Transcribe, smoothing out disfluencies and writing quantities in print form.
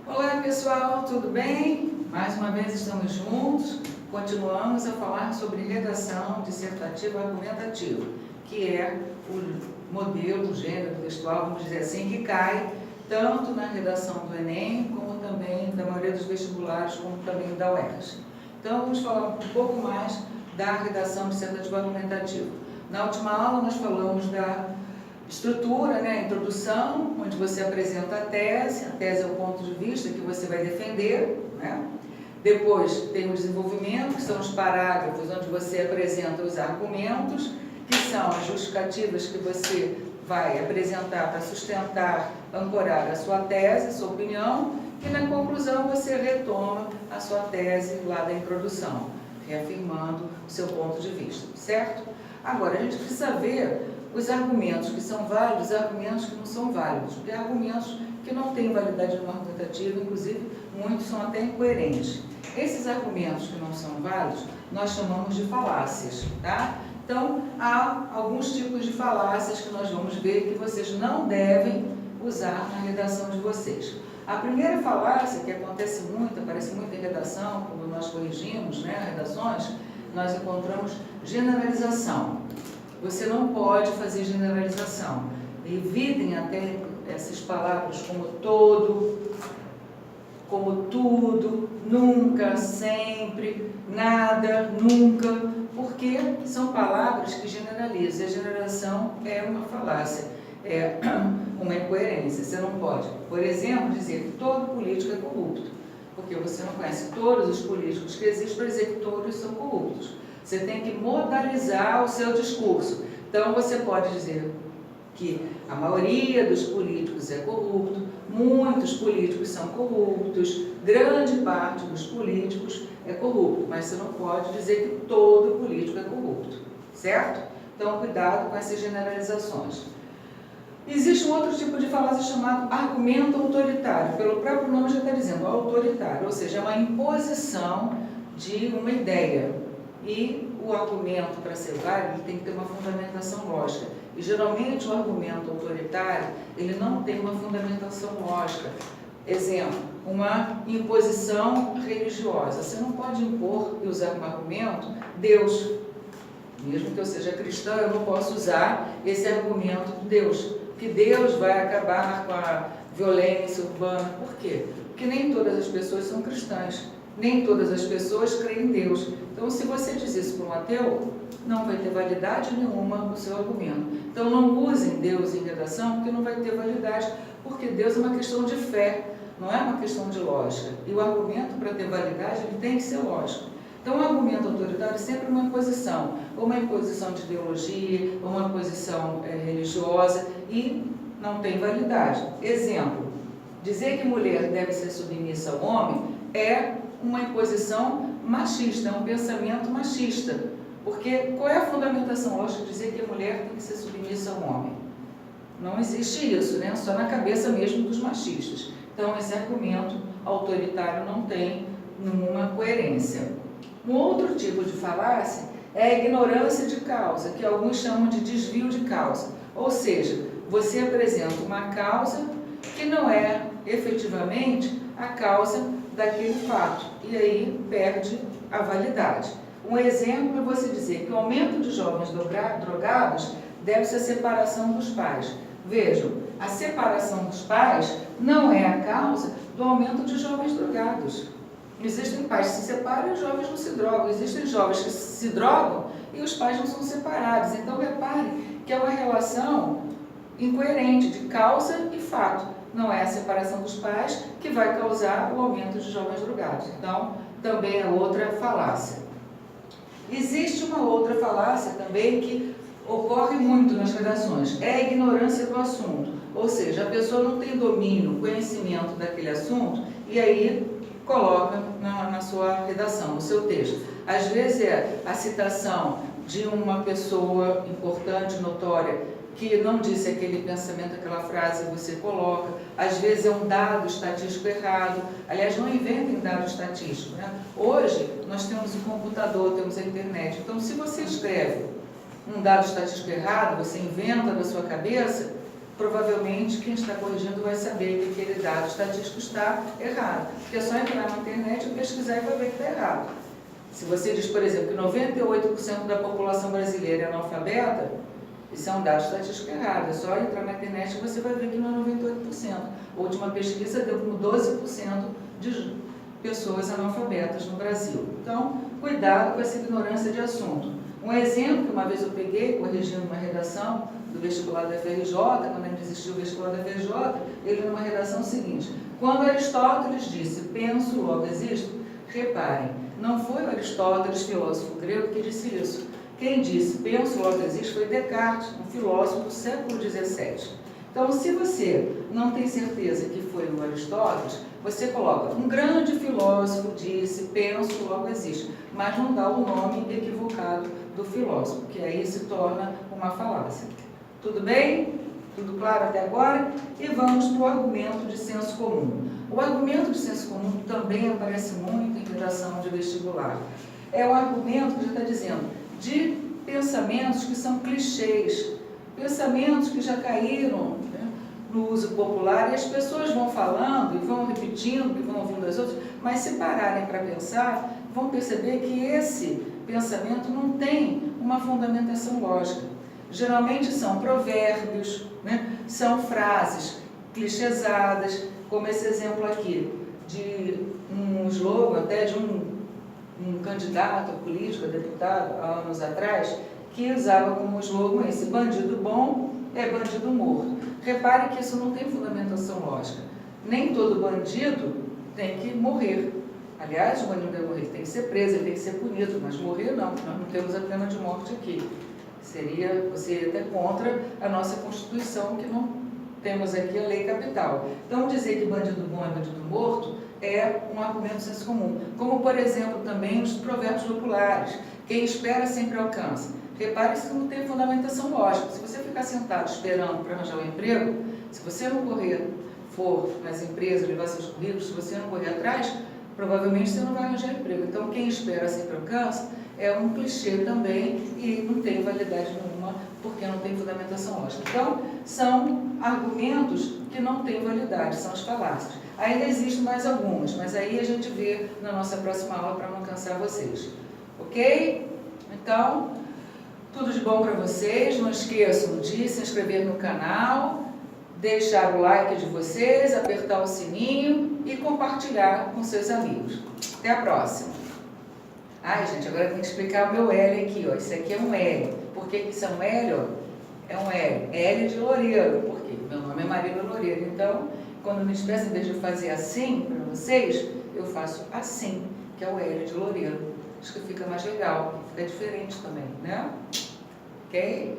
Olá pessoal, tudo bem? Mais uma vez estamos juntos, continuamos a falar sobre redação dissertativa argumentativa, que é o modelo, o gênero textual, vamos dizer assim, que cai tanto na redação do Enem, como também da maioria dos vestibulares, como também da UERJ. Então vamos falar um pouco mais da redação dissertativa argumentativa. Na última aula nós falamos da estrutura, né, a introdução, onde você apresenta a tese é o ponto de vista que você vai defender, né? Depois tem o desenvolvimento, que são os parágrafos onde você apresenta os argumentos, que são as justificativas que você vai apresentar para sustentar, ancorar a sua tese, a sua opinião, e na conclusão você retoma a sua tese lá da introdução, reafirmando o seu ponto de vista, certo? Agora, a gente precisa ver os argumentos que são válidos e os argumentos que não são válidos, porque há argumentos que não têm validade no argumentativo, inclusive muitos são até incoerentes. Esses argumentos que não são válidos, nós chamamos de falácias, tá? Então, há alguns tipos de falácias que nós vamos ver que vocês não devem usar na redação de vocês. A primeira falácia, que acontece muito, aparece muito em redação, quando nós corrigimos, né, redações, nós encontramos generalização. Você não pode fazer generalização. Evitem até essas palavras como todo, como tudo, nunca, sempre, nada, nunca, porque são palavras que generalizam. A generalização é uma falácia, é uma incoerência. Você não pode, por exemplo, dizer que todo político é corrupto, porque você não conhece todos os políticos que existem para dizer que todos são corruptos. Você tem que modalizar o seu discurso. Então, você pode dizer que a maioria dos políticos é corrupto, muitos políticos são corruptos, grande parte dos políticos é corrupto, mas você não pode dizer que todo político é corrupto, certo? Então, cuidado com essas generalizações. Existe um outro tipo de falácia chamado argumento autoritário. Pelo próprio nome já está dizendo autoritário, ou seja, é uma imposição de uma ideia. E o argumento, para ser válido, tem que ter uma fundamentação lógica. E, geralmente, o argumento autoritário, ele não tem uma fundamentação lógica. Exemplo, uma imposição religiosa. Você não pode impor e usar como argumento Deus. Mesmo que eu seja cristã, eu não posso usar esse argumento de Deus. Que Deus vai acabar com a violência urbana. Por quê? Porque nem todas as pessoas são cristãs. Nem todas as pessoas creem em Deus. Então, se você diz isso para um ateu, não vai ter validade nenhuma o seu argumento. Então, não usem Deus em redação, porque não vai ter validade, porque Deus é uma questão de fé, não é uma questão de lógica. E o argumento, para ter validade, ele tem que ser lógico. Então, o argumento autoritário é sempre uma imposição, ou uma imposição de ideologia, ou uma imposição religiosa, e não tem validade. Exemplo, dizer que mulher deve ser submissa ao homem é uma imposição machista, é um pensamento machista. Porque qual é a fundamentação lógica de dizer que a mulher tem que ser submissa ao homem? Não existe isso, né? Só na cabeça mesmo dos machistas. Então, esse argumento autoritário não tem nenhuma coerência. Um outro tipo de falácia é a ignorância de causa, que alguns chamam de desvio de causa. Ou seja, você apresenta uma causa que não é efetivamente a causa daquele fato, e aí perde a validade. Um exemplo é você dizer que o aumento de jovens drogados deve-se à separação dos pais. Vejam, a separação dos pais não é a causa do aumento de jovens drogados. Existem pais que se separam e os jovens não se drogam. Existem jovens que se drogam e os pais não são separados. Então, repare que é uma relação incoerente de causa e fato. Não é a separação dos pais que vai causar o aumento de jovens drogados. Então, também é outra falácia. Existe uma outra falácia também que ocorre muito nas redações, é a ignorância do assunto. Ou seja, a pessoa não tem domínio, conhecimento daquele assunto e aí coloca na sua redação, no seu texto. Às vezes é a citação de uma pessoa importante, notória, que não disse aquele pensamento, aquela frase que você coloca. Às vezes é um dado estatístico errado. Aliás, não inventem dado estatístico, né? Hoje, nós temos o computador, temos a internet. Então, se você escreve um dado estatístico errado, você inventa da sua cabeça, provavelmente quem está corrigindo vai saber que aquele dado estatístico está errado. Porque é só entrar na internet e pesquisar e vai ver que está errado. Se você diz, por exemplo, que 98% da população brasileira é analfabeta, isso é um dado estatístico errado. É só entrar na internet e você vai ver que não é 98%. A última pesquisa deu como 12% de pessoas analfabetas no Brasil. Então, cuidado com essa ignorância de assunto. Um exemplo que uma vez eu peguei, corrigindo uma redação do vestibular da FRJ, quando ainda existiu o vestibular da FRJ, ele numa redação seguinte: quando Aristóteles disse, penso, logo existo, reparem, não foi o Aristóteles, filósofo grego, que disse isso. Quem disse, penso, logo existo, foi Descartes, um filósofo do século XVII. Então, se você não tem certeza que foi o Aristóteles, você coloca, um grande filósofo disse, penso, logo existe, mas não dá o nome equivocado do filósofo, que aí se torna uma falácia. Tudo bem? Tudo claro até agora? E vamos para o argumento de senso comum. O argumento de senso comum também aparece muito em redação de vestibular. É um argumento que já está dizendo de pensamentos que são clichês, pensamentos que já caíram, né, no uso popular, e as pessoas vão falando e vão repetindo, e vão ouvindo as outras, mas se pararem para pensar, vão perceber que esse pensamento não tem uma fundamentação lógica. Geralmente são provérbios, né, são frases clichêsadas, como esse exemplo aqui, de um slogan até de um candidato político, a deputado, há anos atrás, que usava como slogan esse: bandido bom é bandido morto. Repare que isso não tem fundamentação lógica. Nem todo bandido tem que morrer. Aliás, o bandido deve morrer, ele tem que ser preso, ele tem que ser punido, mas morrer não, nós não temos a pena de morte aqui. Você ir até contra a nossa Constituição, que não temos aqui a lei capital. Então, dizer que bandido bom é bandido morto é um argumento de senso comum. Como, por exemplo, também os provérbios populares: quem espera sempre alcança. Repare que isso não tem fundamentação lógica. Se você ficar sentado esperando para arranjar um emprego, se você não for nas empresas levar seus currículos, se você não correr atrás, provavelmente você não vai arranjar emprego. Então, quem espera sempre alcança é um clichê também e não tem validade nenhuma, porque não tem fundamentação lógica. Então, são argumentos que não têm validade, são as falácias. Ainda existem mais algumas, mas aí a gente vê na nossa próxima aula para não cansar vocês. Ok? Então, tudo de bom para vocês. Não esqueçam de se inscrever no canal, deixar o like de vocês, apertar o sininho e compartilhar com seus amigos. Até a próxima! Ai, gente, agora eu tenho que explicar o meu L aqui, ó. Isso aqui é um L. Por que isso é um L, ó? É um L. L de Loureiro. Por quê? Meu nome é Marília Loureiro. Então, quando eu me expresso, em vez de fazer assim para vocês, eu faço assim, que é o L de Loureiro. Acho que fica mais legal, fica diferente também, né? Ok?